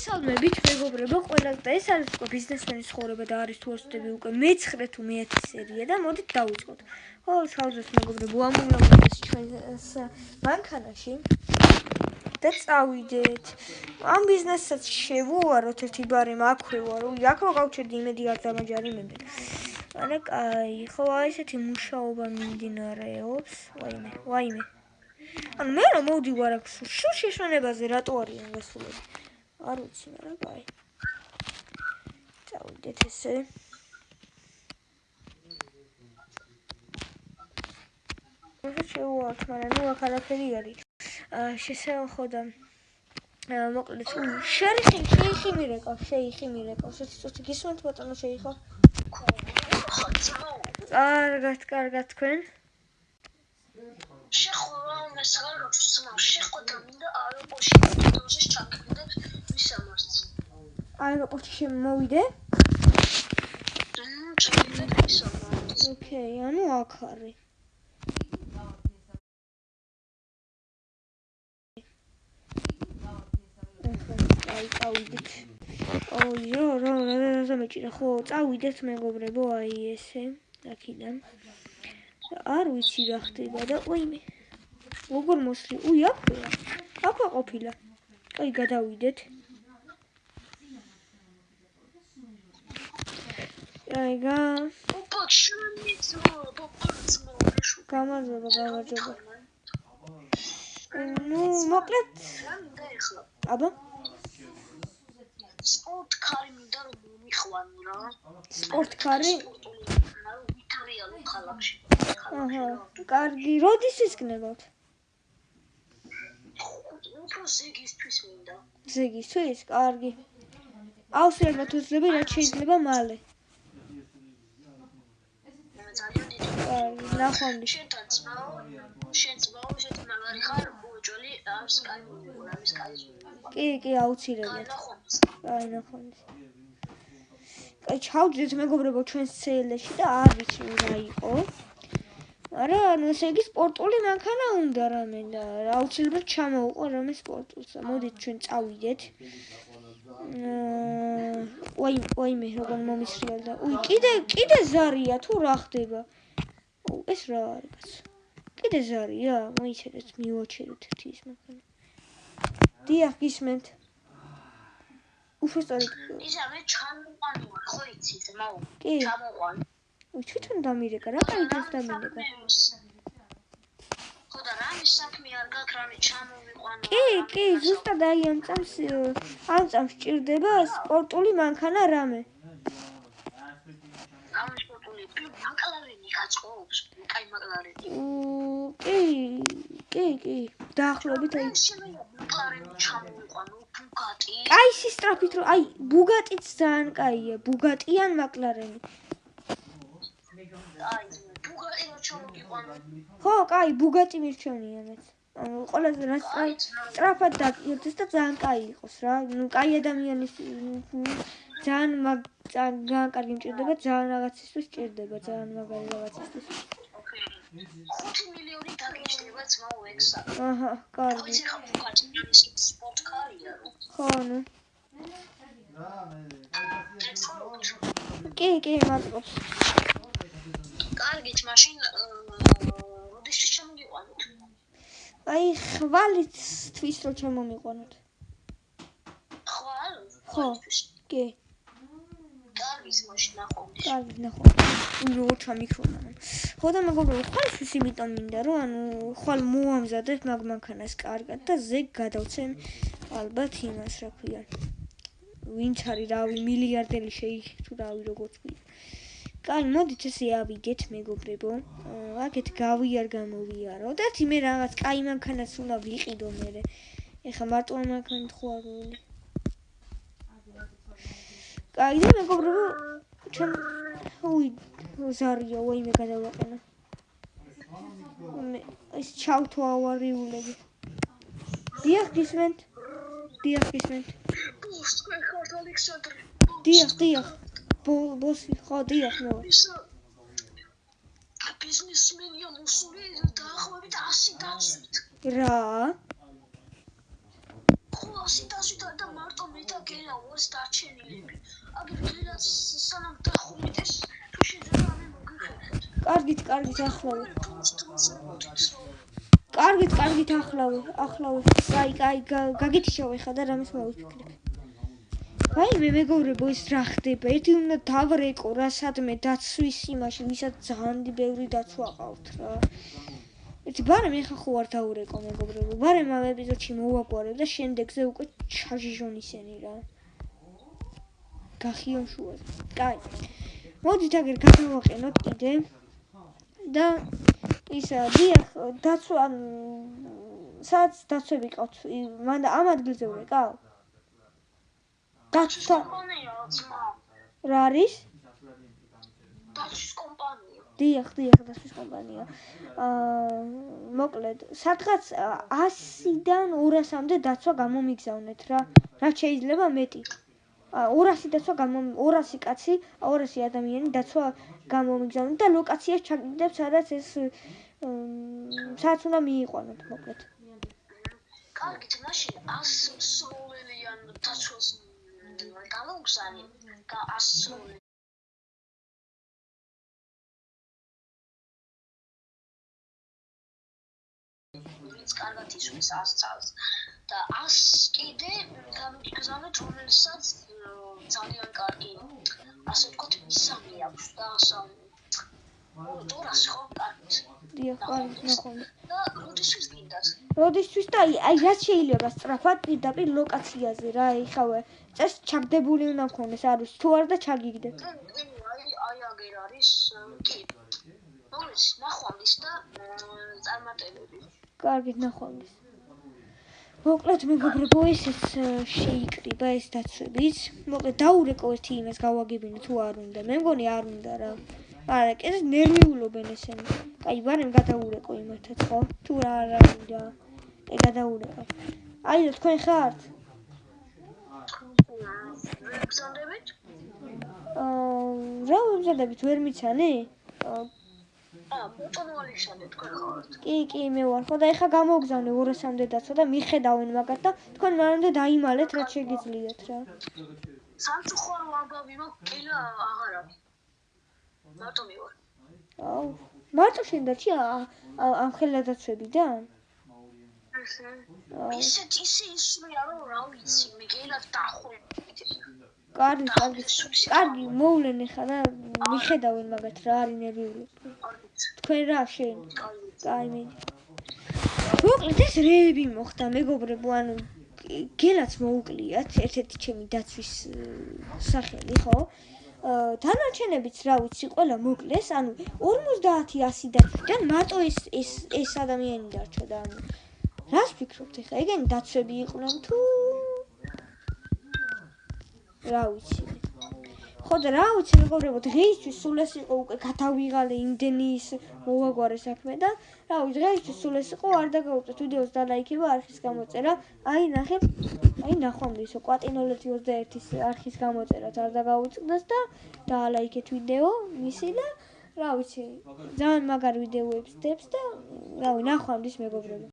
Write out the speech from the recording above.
მოგესალმებით, მეგობრებო, ყველას და ეს არის უკვე ბიზნესმენის ცხოვრება და არის თუ ასწრები უკვე მე-9 თუ მე-10 სერია და მოდით დავიწყოთ. ხო, საუბრობთ მეგობრებო, ამოვნავთ ჩვენს მანქანაში და წავიდეთ. ამ ბიზნესსაც შევუაროთ, ერთი ბარი მაქვე ვარო, აქ რო გავჩერდი იმედი არ დამაჯარი მემდენ. არა, კაი, ხო, აი ესეთი მუშაობა მიმდინარეობს. ვაიმე. ანუ მე რა მოვდივარ აქ შეშმენებაზე რატო არიან გასულები? არ ვიცი, მაგრამ კაი. წავიდეთ ესე. შევუართ, მაგრამ ნუ აქ არაფერი არის. შესაძლოა მოკლედ, შეიხი მირეკავს. ცოტა გისმენთ ბატონო შეიხო. კარგად, თქვენ? შეხოლა შეხოთა მინდა აეროპორტში ჩაგდეთ მისამართს. აეროპორტში შემოვიდე? ჩაგდეთ მისამართს. ოკეი, ანუ აქ არის. წავიდეთ. რა მეჭირა, ხო, წავიდეთ მეგობრებო, აი ესე, აქედან. არ ვიცი რა ხდება და ვაიმე. როგორ მოსვლი? აქვე ყოფილა. კაი, გადავიდეთ. გამარჯობა. ნუ, მოკლედ. აბა? სპორტკარი მინდა რომ მომიყვანო რა. სპორტკარი? ვიტარიალო ქალაქში. აჰა, კარგი, როდის ისკნებავთ? უფრო ზეგისთვის მინდა. ზეგისთვის? კარგი. აუცილებლად უძლები, რაც შეიძლება მალე. ძალიან დიდი. კარგი, ნახვამდის. შენ ძმაო, ესეთი მაგარი ხარ, უჯოლი არის კაი მოგონა, ის კაი. კი, აუცილებლად. აი, ნახვამდის. კაი, ჩავდეთ მეგობრებო ჩვენს ცელში და არ ვიცი რა იყო. არა, ანუ ესე იგი სპორტული მანქანა უნდა რამე და აუცილებლად ჩამოვუყო რამე სპორტულსა. მოდით ჩვენ წავიდეთ. ვაიმე, როგორ მომისრიალდა. კიდე ზარია თუ რა ხდება? ეს რა არის კაცო? კიდე ზარია? მოიწერეთ, მივაჩერეთ ერთი ის მანქანა. დიახ, გისმენთ. უბრალოდ ისე ჩამოყვანი ვარ, ხო იცი, ძმაო? კი. ჩამოყვანი. თვითონ დამირეკა, რა კაიდან დამირეკა? ხო და რა ის საქმე არ გაქვს, რამე ჩამოვიყვანო. კი, ზუსტად აი ამ წამს ჭირდება სპორტული მანქანა რამე. ამ სპორტული მაკლარენი გაწყობს, კაი მაკლარენი. კი, დაახლოებით აი მაკლარენი ჩამოვიყვანო, ბუგატი. კაი, სისტრაფით რომ აი ბუგატიც ძალიან კაია, ბუგატი ან მაკლარენი. აი, ბუგატი რო ჩამოვიყვანო. ხო, კაი, ბუგატი მირჩენია მეც. ანუ ყველაზე რა სწრაფად დაგიერთეს და ძალიან კაი იყოს რა. ნუ კაი ადამიანის ძალიან კარგი მჭირდება, ძალიან რაღაცისთვის ჭირდება, ძალიან მაგარი რაღაცისთვის. 5 მილიონი დაგიჭირება ძმაო ექსა. აჰა, კარგი. ვიცი ხა ბუგატი ის სპორტკარია რო. ხო, ნუ. კი, მადლობს. კარგით, მაშინ როდესაც ჩამოვიყვანოთ? აი, ხვალისთვის რო ჩამომიყვანოთ. ხვალ? ხო, კი. კარგით, მაშინ ნახვამდის. კარგით, ნახვამდის. რო ჩამიქრონა. ხო და მეგობრებო, ხვალისთვის იმიტომ მინდა, რომ ანუ ხვალ მოამზადებ მაგ მანქანას კარგად და ზეგ გადავცემ ალბათ იმას, რა ქვია. ვინც არის, რავი, მილიარდელი შეიხი თუ რავი როგორც ქვია. კაი, მოდით ესე ავიდეთ მეგობრებო. აქეთ გამოვიარო და თი მე რაღაც კაი მანქანას უნდა ვიყიდო მე. ეხა მარტო ამ მანქანით ხო არ მოვიდე. კაი და მეგობრებო, ჩვენ ზარია, ვაიმე გადავაყენა. ეს ჩავთო ავარიულები. დიახ, გისმენთ. ბოს თქვენ ხართ ალექსანდრე. დიახ. ბოსი, ხო, დიახ, მე ვარ. ბიზნესმენია მოსული დაახლოებით 100 დაცვით. რა? ხო, ასიტასიტა და მარტო მე და გელა ვარს დარჩენილები. აგერ გელაც სანამ დახულიდეს, თუ შეიძლება ამე მოგიხერხეთ. კარგით, ახლავე. კარგით, ახლავე. კაი, გაგითიშავ ხა და რამეს მოვიფიქრებ. აი, მე მეგობრებო, ეს რა ხდება? ერთი უნდა დავრეკო რა სადმე დაცვის იმაში, ვისაც ძალიან ბევრი დაცვა ყავთ რა. ერთი ბარემ ეხა ხო არ დავრეკო მეგობრებო. ბარემ ამ ეპიზოდში მოვაგვარებ და შემდეგზე უკვე ჩაჟიჟონ ისინი რა. გახიონ შუაზე. კაი. მოდით აგერ გადავაყენოთ კიდე. და ისა დიახ, დაცვა სადაც დაცვები ყავთ, მანდა ამ ადგილზე ვიყავ? დაცვის კომპანია ძმა. რა არის? დაცვის კომპანია. დიახ, დაცვის კომპანია. მოკლედ, სადღაც 100-დან 200-მდე დაცვა გამომიგზავნეთ რა. რაც შეიძლება მეტი. 200 დაცვა 200 კაცი, 200 ადამიანი დაცვა გამომიგზავნეთ და ლოკაციას ჩაგდებს, სადაც ეს სადაც უნდა მიიყვანოთ, მოკლედ. კარგით, მაშინ 100 სროლელიან დაცვას გამოგზავნე, 100 სროლელი. ვინც კარგად ისვრის 100 წელს და 100 კიდე გამიგზავნეთ, რომელსაც ძალიან კარგი, ასე ვთქვათ, მისამე აქვს და ასამე. 200 ხო, კარგით. დიახ, კარგით, ნახონდა. და როდისთვის გინდათ? როდისთვის და აი რაც შეიძლება სწრაფად პირდაპირ ლოკაციაზე რა, ეხავე წეს ჩაგდებული უნდა მქონდეს, არ ვიცი, თუ არ და ჩაგიგდეთ. აი აგერ არის, კი. მოგეს ნახვამდის და წარმატებები. კარგით, ნახვამდის. მოკლედ მეგობრებო, ესეც შეიკრიბა ეს დაცვებიც. მოკლედ დაურეკო ერთი იმას გავაგებინე თუ არ უნდა. მე მგონი არ უნდა რა. არა, ეს ნერვიულობენ ესენი. კაი, ბარემ გადაურეკო იმათაც ხო? თუ რა არ უნდა. გადაურეკო. აი, თქვენ ხართ? გზანდებით? რა ვებზადებით, ვერ მიცანი? ბუტონ ვალიშანე თქვენ ხართ. კი, მე ვარ ხო და ეხა გამოგზავნე 200-მდე დაცვა და მიხედავენ მაგათ და თქვენ მანამდე დაიმალეთ რაც შეგიძლიათ რა. სამწუხარო ალბავი მოკილა აღარ აქვს. მარტო მივარ. მარტო შენ დარჩი ამ ხელადაცვებიდან? ისე ისვია რომ რა ვიცი, მე გელად დახვევით. კარგი, მოვლენ ეხა და მიხედავენ მაგათ რა არის ნერვიული. თქვენ რა შენ? კაი, მიდი. მოკლედ ეს რეები მოხდა მეგობრებო, ანუ გელაც მოუკლიათ ერთ-ერთი ჩემი დაცვის სახელი, ხო? დანარჩენებიც რა ვიცი, ყველა მოკლეს, ანუ 50-100 დაცვიდან მარტო ეს ადამიანი დარჩა და ანუ რას ფიქრობთ ეხა? ეგენი დაცვები იყვნენ თუ რა ვიცი. ხო და რა ვიცი მეგობრებო, დღეისთვის სულ ეს იყო უკვე გადავიღალე იმდენი ის მოვაგვარე საქმე და რა ვიცი, დღეისთვის სულ ეს იყო, არ დაგაუწევთ ვიდეოს დალაიქება, არხის გამოწერა. აი ნახეთ, აი ნახვამდის კვატინოლეთი 21-ის არხის გამოწერაც არ დაგაუწყდეს და დაალაიქეთ ვიდეო მისი და რა ვიცი, ძალიან მაგარ ვიდეოებს დებს და რავი, ნახვამდის მეგობრებო.